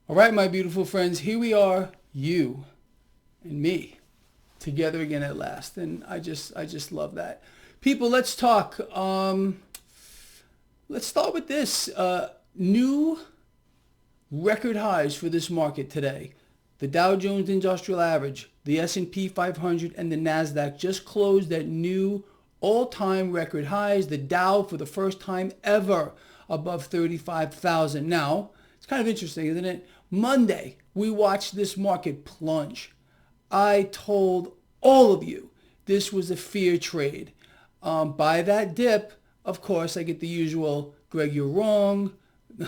All right, my beautiful friends, here we are, you and me, together again at last, and I just love that. People, let's talk. Let's start with this. New record highs for this market today. The Dow Jones Industrial Average, the S&P 500, and the Nasdaq just closed at new all-time record highs. The Dow for the first time ever above 35,000. Now, it's kind of interesting, isn't it? Monday, we watched this market plunge. I told all of you this was a fear trade. By that dip, of course, I get the usual, Greg, you're wrong.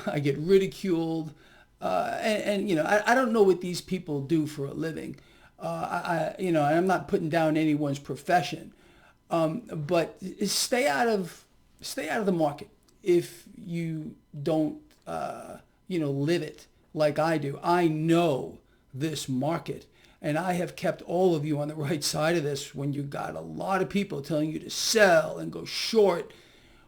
I get ridiculed. And I don't know what these people do for a living. I'm not putting down anyone's profession. But stay out of the market if you don't, live it like I do. I know this market, and I have kept all of you on the right side of this when you got a lot of people telling you to sell and go short.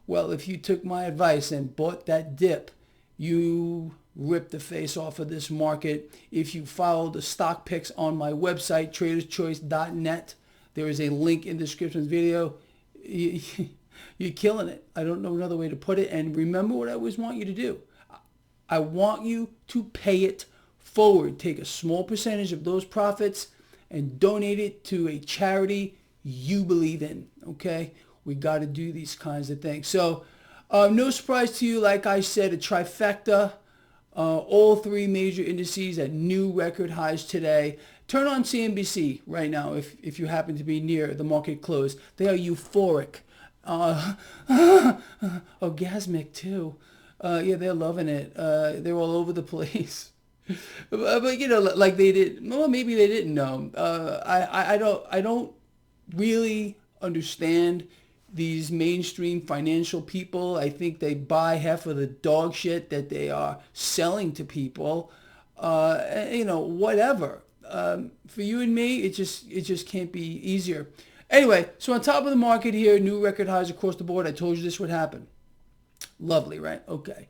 Well, if you took my advice and bought that dip, you ripped the face off of this market. If you follow the stock picks on my website, traderschoice.net, there is a link in the description of the video. You're killing it. I don't know another way to put it. And remember what I always want you to do. I want you to pay it forward. Take a small percentage of those profits and donate it to a charity you believe in. Okay? We got to do these kinds of things. So, no surprise to you, like I said, a trifecta. All three major indices at new record highs today. Turn on CNBC right now if you happen to be near the market close. They are euphoric. Orgasmic too. Yeah, they're loving it. They're all over the place. But like they did. Well, maybe they didn't know. I don't really understand these mainstream financial people. I think they buy half of the dog shit that they are selling to people. Whatever. For you and me, it just can't be easier. Anyway, so on top of the market here, new record highs across the board. I told you this would happen. Lovely, right? Okay.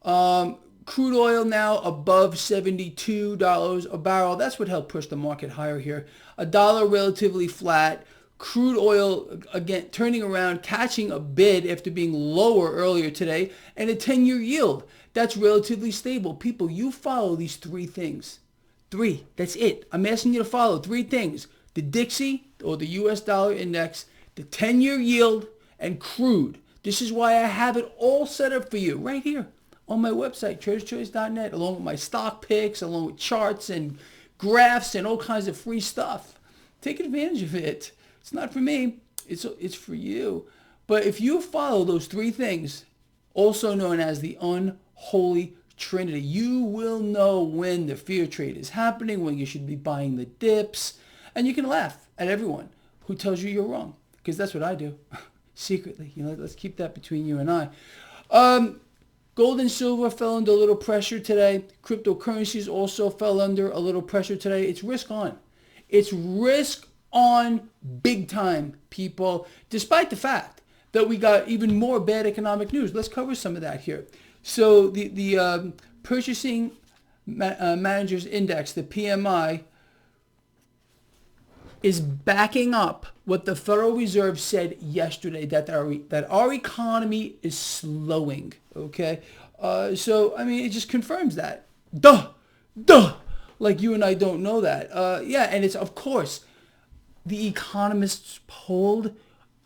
Crude oil now above $72 a barrel. That's what helped push the market higher here. A dollar relatively flat. Crude oil, again, turning around, catching a bid after being lower earlier today. And a 10-year yield. That's relatively stable. People, you follow these three things. Three. That's it. I'm asking you to follow three things. The Dixie, or the US dollar index, the 10-year yield, and crude. This is why I have it all set up for you right here on my website, traderschoice.net, along with my stock picks, along with charts and graphs and all kinds of free stuff. Take advantage of it. It's not for me. It's for you. But if you follow those three things, also known as the unholy trinity, you will know when the fear trade is happening, when you should be buying the dips, and you can laugh at everyone who tells you you're wrong, because that's what I do. Secretly, let's keep that between you and I. Gold and silver fell under a little pressure today. Cryptocurrencies also fell under a little pressure today. It's risk on. It's risk on big time, people, despite the fact that we got even more bad economic news. Let's cover some of that here. So the Purchasing Managers Index, the PMI, is backing up what the Federal Reserve said yesterday, that our economy is slowing, okay? It just confirms that. Duh! Like you and I don't know that. And it's, of course, the economists polled.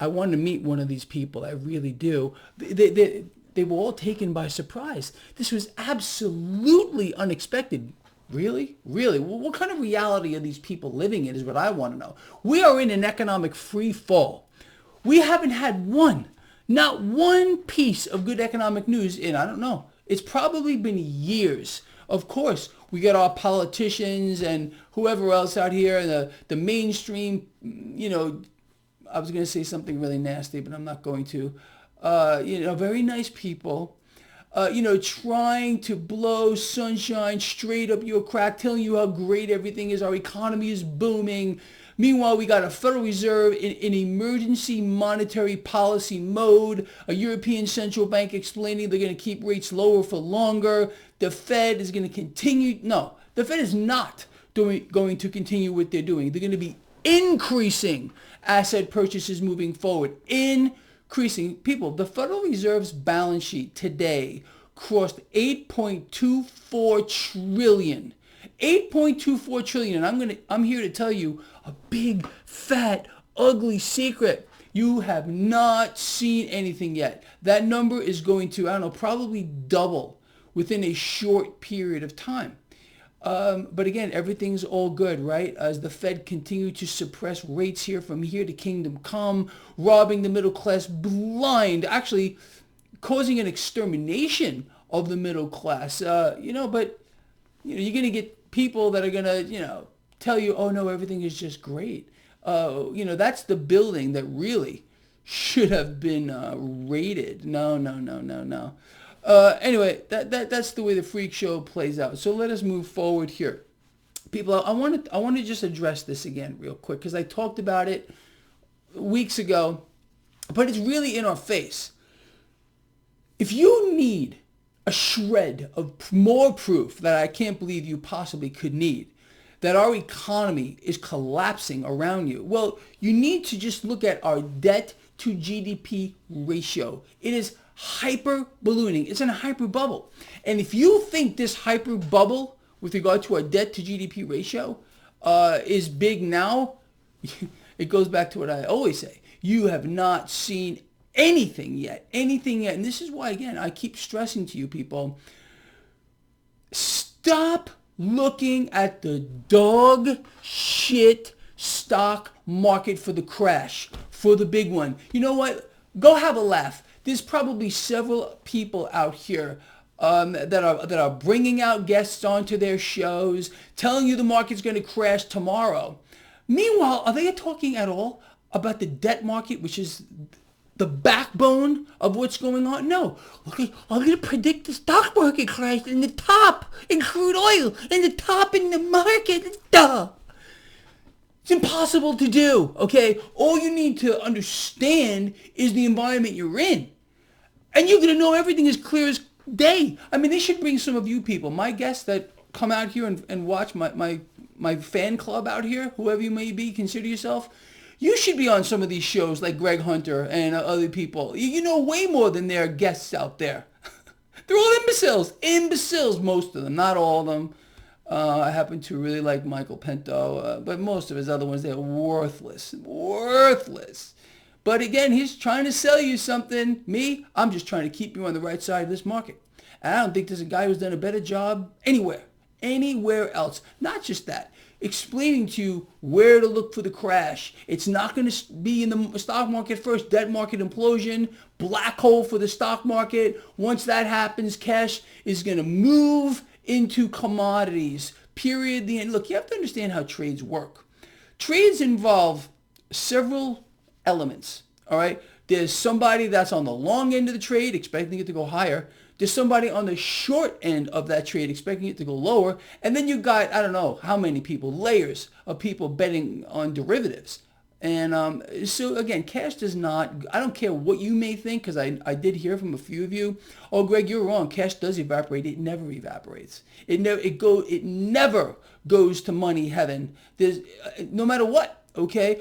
I want to meet one of these people. I really do. They were all taken by surprise. This was absolutely unexpected. Really? Really? Well, what kind of reality are these people living in is what I want to know. We are in an economic free fall. We haven't had not one piece of good economic news in, I don't know. It's probably been years. Of course, we got our politicians and whoever else out here, and the mainstream, I was going to say something really nasty, but I'm not going to. Very nice people. Trying to blow sunshine straight up your crack, telling you how great everything is. Our economy is booming. Meanwhile, we got a Federal Reserve in emergency monetary policy mode, a European Central Bank explaining they're going to keep rates lower for longer. The Fed is going to continue. No, the Fed is not going to continue what they're doing. They're going to be increasing asset purchases moving forward. Increasing. People, the Federal Reserve's balance sheet today crossed 8.24 trillion. 8.24 trillion. And I'm here to tell you a big, fat, ugly secret. You have not seen anything yet. That number is going to, I don't know, probably double within a short period of time. But again, everything's all good, right? As the Fed continue to suppress rates here from here to kingdom come, robbing the middle class blind, actually causing an extermination of the middle class. But you're going to get people that are going to, tell you, oh no, everything is just great. That's the building that really should have been raided. No. Anyway, that's the way the freak show plays out. So let us move forward here. People, I want to just address this again real quick because I talked about it weeks ago, but it's really in our face. If you need a shred of more proof that I can't believe you possibly could need, that our economy is collapsing around you, well, you need to just look at our debt to GDP ratio. It is hyper ballooning. It's in a hyper bubble. And if you think this hyper bubble with regard to our debt to GDP ratio is big now, it goes back to what I always say. You have not seen anything yet. And this is why, again, I keep stressing to you people, stop looking at the dog shit stock market for the crash, for the big one. You know what? Go have a laugh. There's probably several people out here that are bringing out guests onto their shows, telling you the market's going to crash tomorrow. Meanwhile, are they talking at all about the debt market, which is the backbone of what's going on? No. Okay, I'm going to predict the stock market crash in the top in crude oil, in the top in the market. Duh. It's impossible to do, okay? All you need to understand is the environment you're in. And you're going to know everything as clear as day. I mean, they should bring some of you people, my guests that come out here and watch my fan club out here, whoever you may be, consider yourself. You should be on some of these shows like Greg Hunter and other people. You know way more than their guests out there. They're all imbeciles, most of them, not all of them. I happen to really like Michael Pinto, but most of his other ones, they're worthless. But again, he's trying to sell you something. Me, I'm just trying to keep you on the right side of this market. And I don't think there's a guy who's done a better job anywhere else. Not just that. Explaining to you where to look for the crash. It's not going to be in the stock market first. Debt market implosion, black hole for the stock market. Once that happens, cash is going to move into commodities. Period. The end. Look, you have to understand how trades work. Trades involve several elements. All right. There's somebody that's on the long end of the trade expecting it to go higher. There's somebody on the short end of that trade expecting it to go lower. And then you got, I don't know how many people, layers of people betting on derivatives. And so again, cash does not, I don't care what you may think, because I did hear from a few of you, oh, Greg, you're wrong. Cash does evaporate. It never evaporates. It never goes to money heaven. There's no matter what. Okay,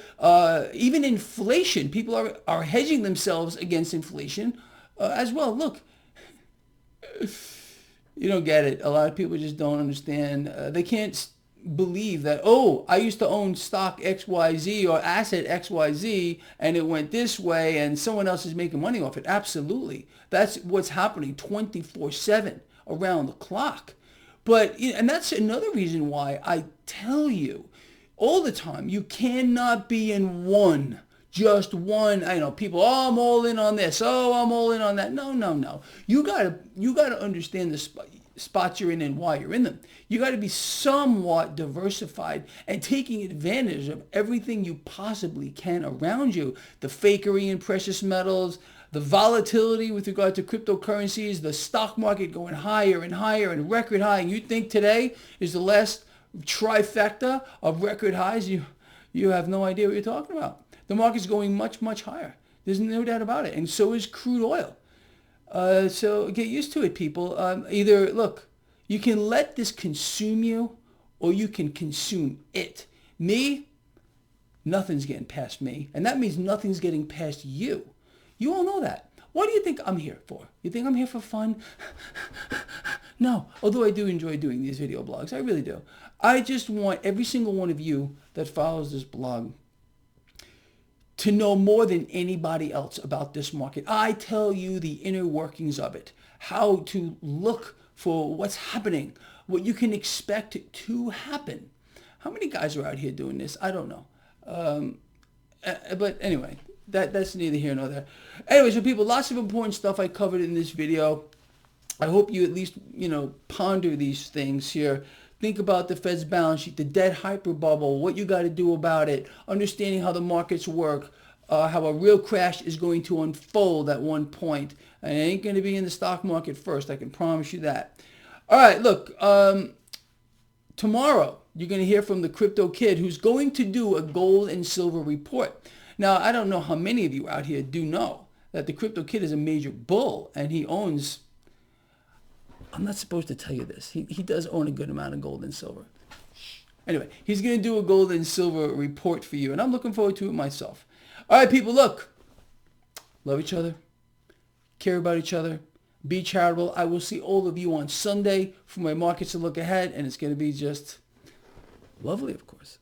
even inflation, people are hedging themselves against inflation as well. Look, you don't get it. A lot of people just don't understand. They can't believe that, oh, I used to own stock XYZ or asset XYZ and it went this way and someone else is making money off it. Absolutely. That's what's happening 24/7 around the clock. And that's another reason why I tell you all the time, you cannot be in just one. I know people, oh, I'm all in on this. Oh, I'm all in on that. No. You gotta understand the spots you're in and why you're in them. You gotta be somewhat diversified and taking advantage of everything you possibly can around you. The fakery in precious metals, the volatility with regard to cryptocurrencies, the stock market going higher and higher and record high. And you think today is the last trifecta of record highs? You you have no idea what you're talking about. The market's going much, much higher. There's no doubt about it. And so is crude oil. So get used to it, people. Either, look, you can let this consume you or you can consume it. Me, nothing's getting past me. And that means nothing's getting past you. You all know that. What do you think I'm here for? You think I'm here for fun? No, although I do enjoy doing these video blogs. I really do. I just want every single one of you that follows this blog to know more than anybody else about this market. I tell you the inner workings of it, how to look for what's happening, what you can expect to happen. How many guys are out here doing this? I don't know. But anyway, that's neither here nor there. Anyway, so people, lots of important stuff I covered in this video. I hope you at least, ponder these things here. Think about the Fed's balance sheet, the debt hyperbubble, what you got to do about it, understanding how the markets work, how a real crash is going to unfold at one point. And it ain't going to be in the stock market first, I can promise you that. All right, look, tomorrow you're going to hear from the Crypto Kid, who's going to do a gold and silver report. Now, I don't know how many of you out here do know that the Crypto Kid is a major bull, and he owns... I'm not supposed to tell you this. He does own a good amount of gold and silver. Anyway, he's going to do a gold and silver report for you, and I'm looking forward to it myself. All right, people, look. Love each other. Care about each other. Be charitable. I will see all of you on Sunday for my markets to look ahead, and it's going to be just lovely, of course.